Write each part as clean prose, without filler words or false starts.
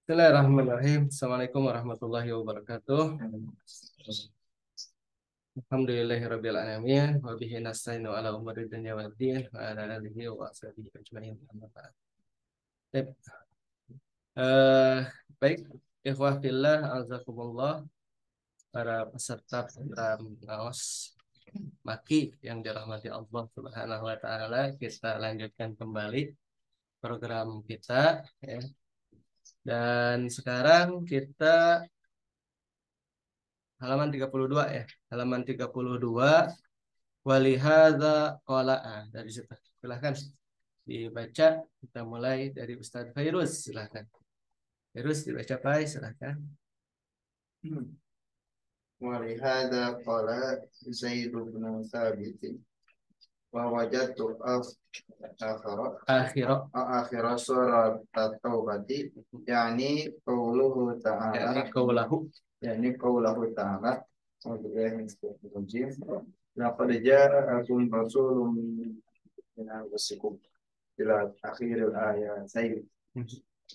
Bismillahirrahmanirrahim. Assalamualaikum warahmatullahi wabarakatuh. Alhamdulillahirabbil alamin wa bihi nasta'inu ala umuri dunya waddin wa ala alihi wa sahbihi ajmain. Amma ba'd. Baik, eh, baik, ikhwah fillah, azakumullah, para peserta program ngaos maki yang dirahmati Allah Subhanahu wa taala, kita lanjutkan kembali program kita ya. Dan sekarang kita halaman 32 ya. Halaman 32 walihada qola'a dari situ. Silahkan dibaca. Kita mulai dari Ustadz Fairuz. Silahkan. Fairuz dibaca Pak. Silahkan. ولهذا قال زيد بن ثابت ووجدت آخر سورة التوبة يعني قوله تعالى أعوذ بالله من الشيطان الرجيم لقد جاءكم رسول من أنفسكم إلى آخر الآيتين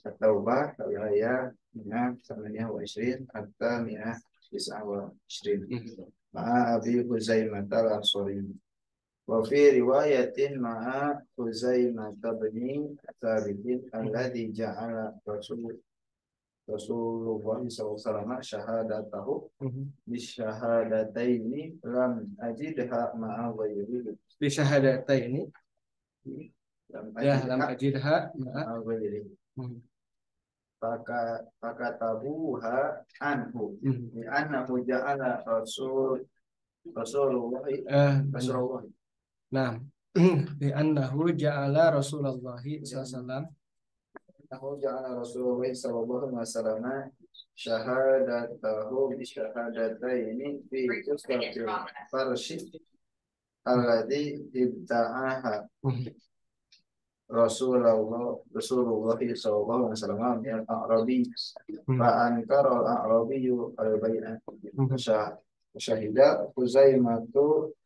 التوبة الآية 128 حتى 129 مع أبي خزيمة الأنصاري وفي رواية مع خزيمة بن ثابت الذي جعل رسول الله صلى الله عليه وسلم شهادته بالشهادتين لم أجدها مع غيره بشهادتين لم أجدها مع غيره fakatabuha anhu annahu ja'ala Rasulullah nah bi annahu ja'ala Rasulullah sallallahu alaihi wasallam syahadatahu bi syahadataini fi qissatil farshi alladhi ibta'aha Rasulullah sallallahu alaihi wasallam al-Arabi fa ankara al-Arabi al-bay'ah syahida Huzaimatu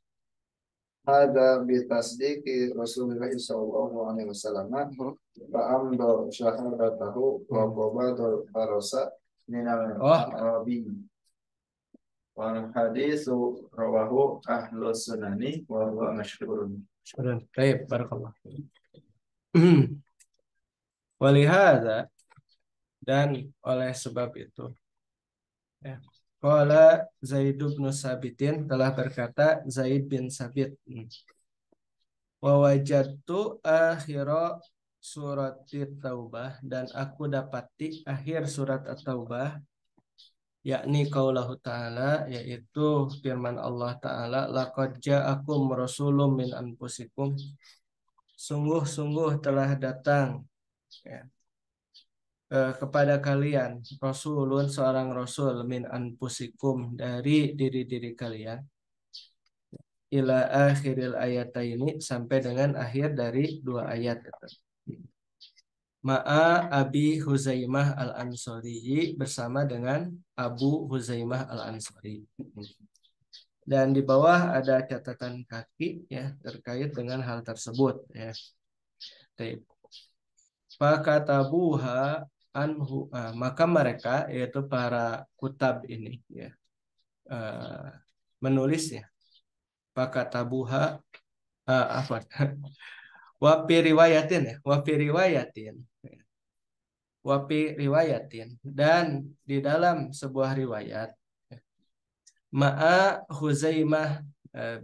hada bi tasdiqi Rasulullah sallallahu alaihi wasallam fa amda syahadatahu wa qabadul farasa min al-Arabi wa haditsu rawahu ahlus sunani wa huwa masyhurun. Baik, barakallah. Walihada, dan oleh sebab itu ya. Qala Zaid bin Sabitin, telah berkata Zaid bin Sabit, wa wajadtu akhira surat Taubah, dan aku dapati akhir surat At-Taubah, yakni qaulahu ta'ala, yaitu firman Allah ta'ala, laqad ja'akum rasulun min anfusikum, sungguh-sungguh telah datang ya, kepada kalian rasulun, seorang rasul, min anfusikum, dari diri-diri kalian, ila akhiril ayataini, sampai dengan akhir dari dua ayat itu. Ma'a Abi Huzaimah al-Ansari, bersama dengan Abu Huzaimah al-Ansari. Dan di bawah ada catatan kaki ya terkait dengan hal tersebut ya. Fakatabuha anhu, maka mereka, yaitu para kutab ini ya, menulis ya. Fakatabuha apa? Wafi riwayatin ya, wafi riwayatin. Wafi riwayatin, dan di dalam sebuah riwayat, ma'a Huzaimah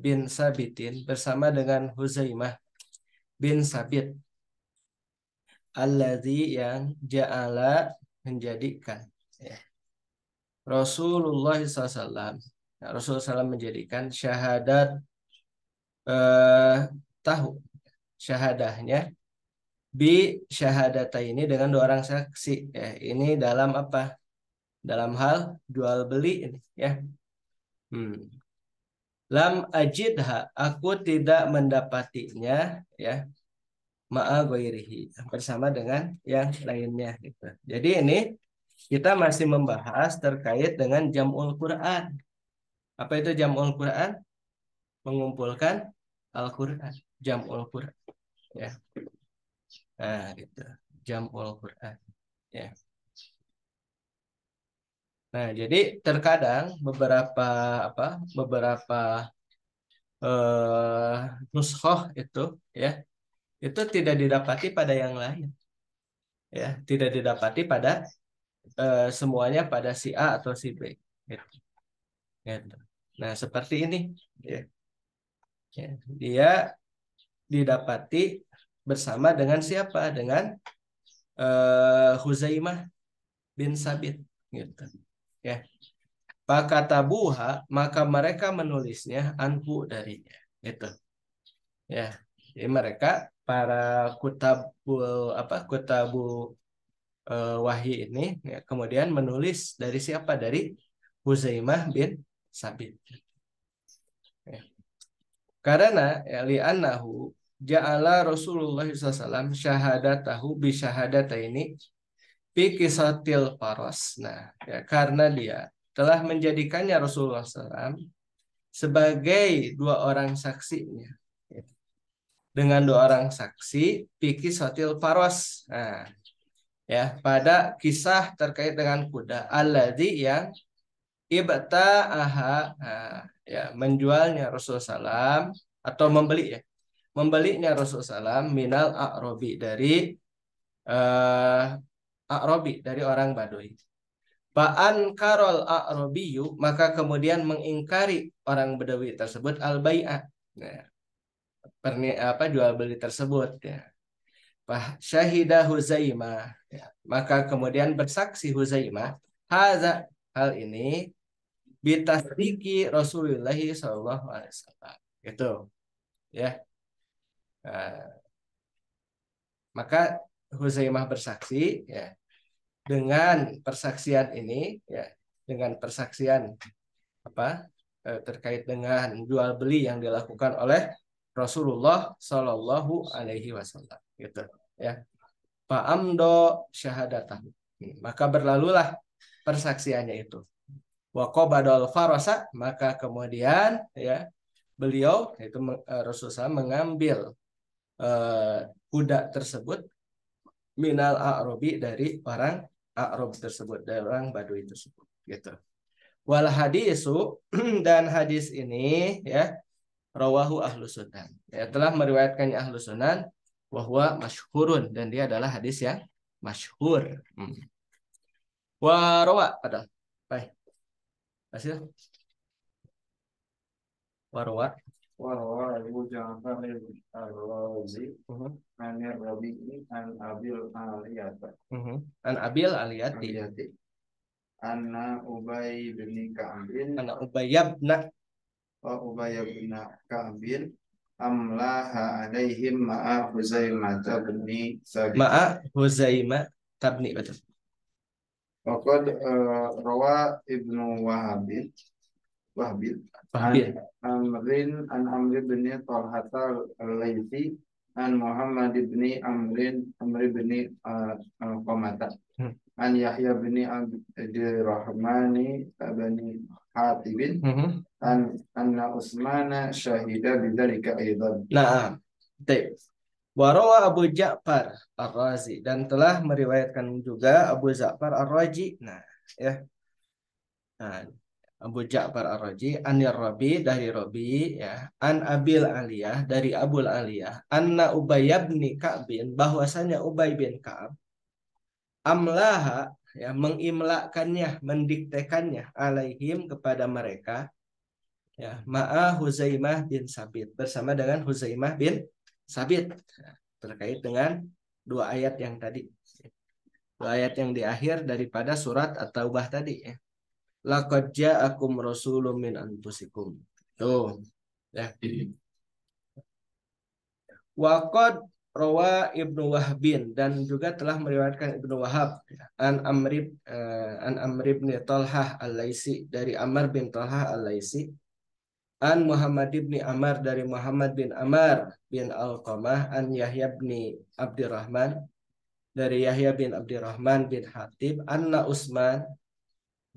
bin Sabitin, bersama dengan Huzaimah bin Sabit, alladzi, yang ja'ala, menjadikan ya, Rasulullah SAW, nah, Rasulullah SAW menjadikan syahadat tahu syahadahnya bi syahadata ini, dengan dua orang saksi ya. Ini dalam apa? Dalam hal jual beli ini ya. Lam ajidha, aku tidak mendapatinya ya, ma'a ghairihi, bersama dengan yang lainnya gitu. Jadi ini kita masih membahas terkait dengan jam'ul Quran. Apa itu jam'ul Quran? Mengumpulkan Al-Quran, jam'ul Quran ya. Nah, gitu. Jam'ul Quran ya. Nah, jadi terkadang beberapa nuskhoh ya itu tidak didapati pada yang lain, ya tidak didapati pada semuanya pada si A atau si B, gitu. Gitu. Nah, seperti ini, ya. Ya, dia didapati bersama dengan siapa? Dengan Huzaimah bin Sabit, gitu. Ya. Pakatabuha, maka mereka menulisnya anhu darinya. Itu. Ya. Jadi mereka para kutabu wahyi ini ya, kemudian menulis dari siapa? Dari Huzaimah bin Sabit. Ya. Karena ya, li'annahu ja'ala Rasulullah SAW syahadatahu bi syahadataini fi kisatil faras. Nah, ya, karena dia telah menjadikannya Rasulullah SAW sebagai dua orang saksinya. Ya. Dengan dua orang saksi fi kisatil faras. Nah, ya, pada kisah terkait dengan kuda alladzi yang ibta'aha, nah, ya, menjualnya Rasulullah SAW atau membeli ya, membelinya Rasulullah SAW minal a'robi dari eh, a'robi dari orang Baduy. Fa'an karol a'robiyu, maka kemudian mengingkari orang Badawi tersebut al-bai'ah, nah, jual beli tersebut ya. Syahida Huzaimah, ya. Maka kemudian bersaksi Huzaimah haza, hal ini bitasdiki Rasulullah sallallahu alaihi wasallam, gitu ya. Nah, maka Huzaimah bersaksi ya, dengan persaksian ini ya, dengan persaksian terkait dengan jual beli yang dilakukan oleh Rasulullah sallallahu alaihi wasallam, gitu ya. Fa'amdo syahadatan, maka berlalulah persaksiannya itu. Wa qabadal farasa, maka kemudian ya beliau itu Rasulullah mengambil kuda tersebut minal a'robi dari orang a'rob tersebut, dari orang Baduy tersebut, gitu. Wal hadisu dan hadis ini ya rawahu ahlu sunan, ya telah meriwayatkannya ahlu sunan, wahwa masyhurun, dan dia adalah hadis yang masyhur. Wa rawa pada baik hasil wa rawa. Warwa Abu Ja'far al-Razi an Rabi'i an Abil Aliyata An Abil Aliyati Anna Ubay bin Ka'bin Anna Ubayyabna wa Ubay bin Ka'bin amlaha alaihim ma'a Huzaimah bin Sabit ma'a Huzaimah tabni, betul. Waqad rawa Ibnu Wahbin an Amr bin Talhat al-Laythi an Muhammad bin Amr bin Qamata an Yahya bin Abdurrahmani bin Hatib anna Utsmana syahida bidzalika aidan. Nah, baik. Warawa Abu Ja'far Ar-Razi, dan telah meriwayatkan juga Abu Ja'far Ar-Razi. Nah, ya. Nah, Abu Ja'far Ar-Razi an Rabi, dari Rabi ya, an Abil Aliyah, dari Abul Aliyah, anna Ubay bin Ka'bin, bahwasanya Ubay bin Ka'ab amlaha ya, mengimlakannya, mendiktekannya alaihim kepada mereka ya, ma'a Huzaimah bin Sabit, bersama dengan Huzaimah bin Sabit, terkait dengan dua ayat yang tadi, dua ayat yang di akhir daripada surat At-Taubah tadi ya. Laqad ja'akum rasulun min anfusikum. Tuh ya. Waqad rawa Ibnu Wahbin, dan juga telah meriwayatkan Ibnu Wahab an Amr bin Talhah Al-Laisi, dari Amr bin Talhah Al-Laisi an Muhammad bin Amr, dari Muhammad bin Amr bin Alqamah an Yahya bin Abdurrahman, dari Yahya bin Abdurrahman bin Hatib anna Utsman,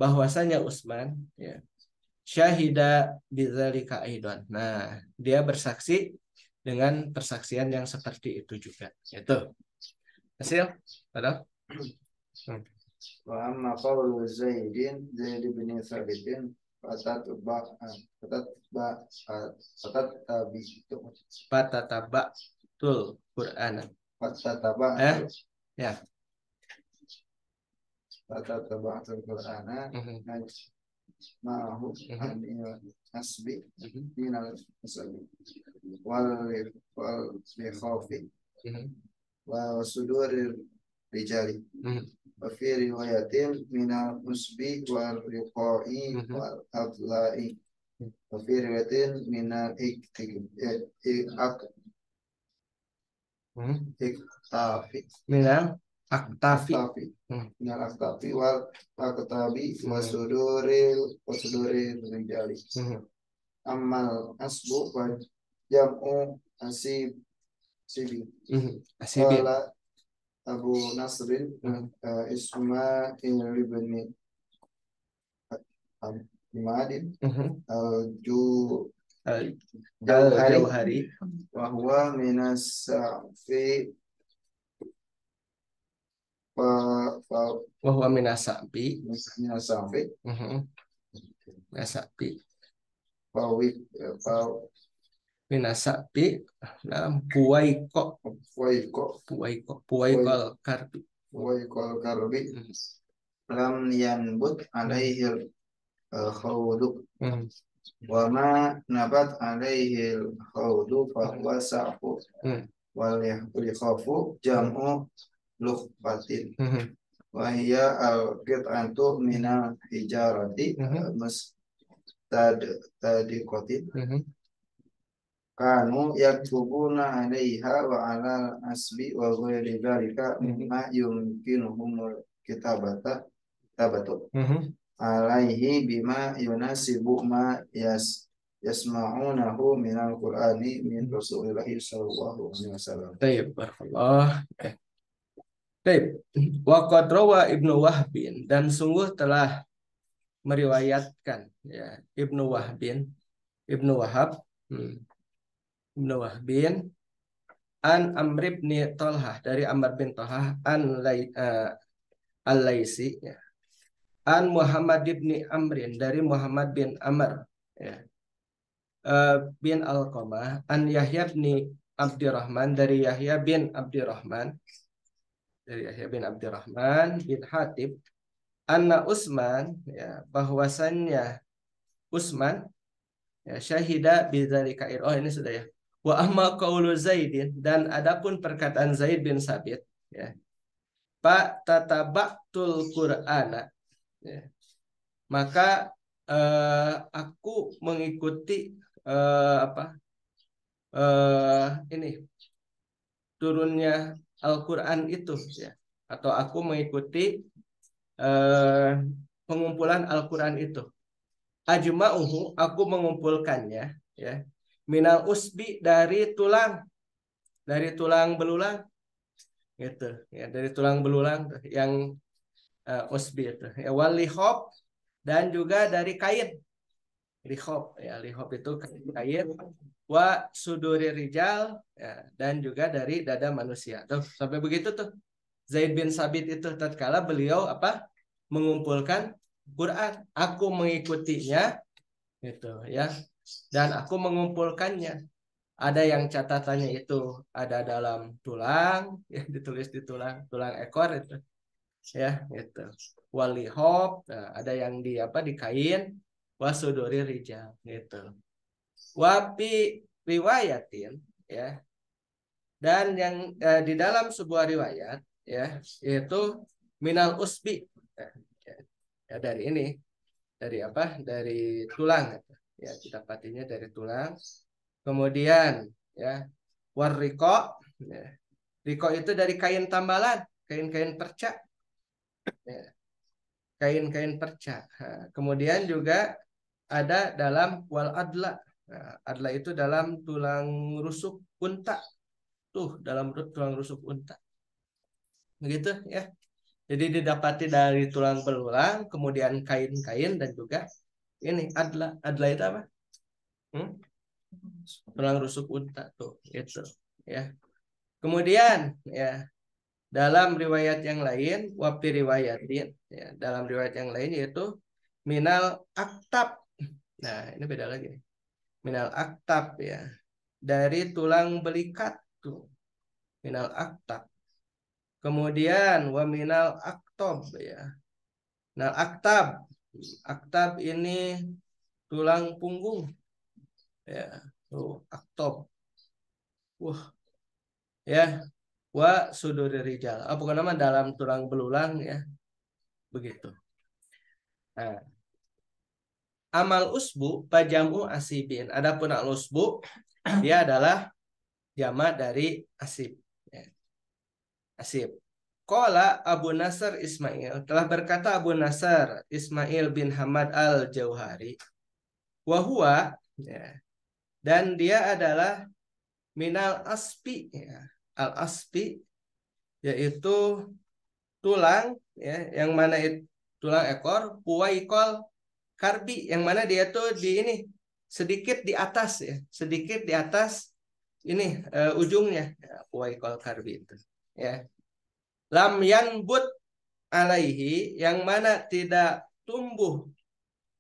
bahwasanya Utsman ya, syahida bidzalika aidan. Nah, dia bersaksi dengan persaksian yang seperti itu juga. Itu hasil ada. Wa amma qawlu Zaid bin Thabitin fatatba fatatba fatatabi Fatatabatul Quran. fatataba Ya. fatataba Al-Qur'an ma'ahu asbi minal asbi wal khafi wa sudurir rijali wa fi riwayatin minal usbi wal riqai wal adla'i wa fi riwayatin minal iktafi Minal aktafi. minal aktafi wal aktabi wa suduril rijali amal asbu wa jam'u sibi Asibin. qala Abu Nasrin Ismail ibn Madin Al-Jauhari wa huwa minas safi Wahwa minasabi. safi Minasabi. Fawik Minasabi. Nah, puwaiko karbi. Waikol karbi lam yanbut alaihi khawdu wa ma nabat alaihi khawdu fa huwa sa'fu wal yakhafu jam'u lukhbatin wa hiya al-qit'atu minal hijarati mustadiqatin kanu yaktubuna 'alaiha wa 'alal asbi wa ghairi dzalika mimma yumkinuhum kitabatu alaihi bima yunasibu ma yasma'unahu minal qur'ani min rasulillahi sallallahu alaihi wasallam. Baik, barakallah. Baik, wa qad rawa Ibnu Wahbin, dan sungguh telah meriwayatkan ya Ibnu Wahbin, Ibnu Wahab, Ibnu Wahbin an Amr bin Talhah, dari Amr bin Talhah Al-Laisi ya. An Muhammad bin Amrin, dari Muhammad bin Amr ya. Bin Alqamah an Yahya bin Abdurrahman, dari Yahya bin Abdurrahman, dari Yahya bin Abdurrahman bin Hatib anna Utsman ya, bahwasannya Utsman ya, syahida bidzalika. Oh, ini sudah ya. Wa amma qaulu Zaidin, dan adapun perkataan Zaid bin Sabit ya, Pak tatabaktul Qur'ana ya, maka aku mengikuti ini turunnya Al-Quran itu ya, atau aku mengikuti pengumpulan Al-Quran itu. Ajma'uhu, aku mengumpulkannya ya, minal usbi, dari tulang belulang gitu ya, dari tulang belulang yang usbi itu ya, wal lihab, dan juga dari kain lihab ya, lihab itu kain, wa suduri rijal ya, dan juga dari dada manusia. Tuh, sampai begitu tuh Zaid bin Sabit itu tatkala beliau mengumpulkan Quran, aku mengikutinya gitu ya, dan aku mengumpulkannya. Ada yang catatannya itu ada dalam tulang ya, ditulis di tulang ekor itu ya gitu. Walihop, nah, ada yang di kain, wasuduri rijal gitu. Wapi riwayatin ya, dan yang di dalam sebuah riwayat ya, yaitu minal usbi ya, dari ini, dari tulang ya, kita patinya dari tulang. Kemudian ya, warriko ya, riko itu dari kain tambalan, kain-kain perca ya, kain-kain perca. Nah, kemudian juga ada dalam wal adla. Nah, adla itu dalam tulang rusuk unta. Tuh, dalam tulang rusuk unta. Begitu ya. Jadi didapati dari tulang belulang, kemudian kain-kain, dan juga ini adla. Adla itu apa? Tulang rusuk unta tuh, itu ya. Kemudian ya, Dalam riwayat yang lain, wapi riwayatin, ya, dalam riwayat yang lain yaitu minal aktab. Nah, ini beda lagi nih. Minal aktab ya. Dari tulang belikat tuh. Minal aktab. Kemudian wa minal aktob ya. Nah, aktab. Aktab ini tulang punggung ya. Tuh, aktob. Wah, ya. Wa suduri rijal. Bukan nama dalam tulang belulang ya. Begitu. Nah, amal usbu pajamu asibin. Adapun al usbu dia adalah jamak dari asib. Ya, asib. Qala Abu Nasr Ismail telah berkata Abu Nasr Ismail bin Hamad al-Jauhari wahwa ya, dan dia adalah minal aspi ya. Al aspi yaitu tulang ya yang mana itu tulang ekor puwaikol karbi yang mana dia tuh di ini sedikit di atas ya sedikit di atas ini ujungnya ya, puwaikol karbi itu ya lam yanbut alaihi yang mana tidak tumbuh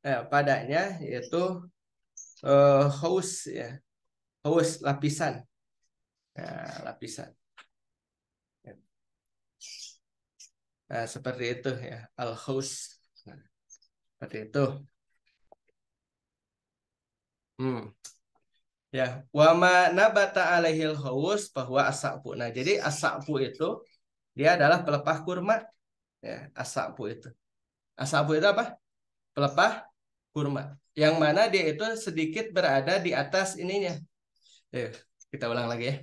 padanya yaitu haus ya haus lapisan ya, lapisan nah, seperti itu ya al haus nah, seperti itu. Hmm. Ya, wama nabata alaihil haus bahwa asapu. Nah, jadi asapu itu dia adalah pelepah kurma. Ya, asapu itu. Asapu itu apa? Pelepah kurma. Yang mana dia itu sedikit berada di atas ininya. Kita ulang lagi ya.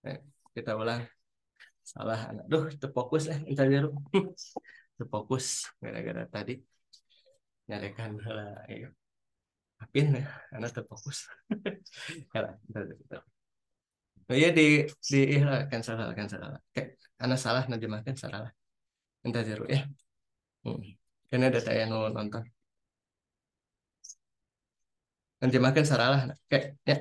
Eh, Kita ulang. Salah anak. Duh, terfokus entar dulu. Terfokus gara-gara tadi nyarikan ya. Apin ya, anak terfokus. Ya, bentar. Oh iya kan salah kan salah. Kayak anak salah nerjemahkan salah. Entar dulu ya. Hmm. Karena ada saya nonton. Nerjemahkan salah. Kayak ya.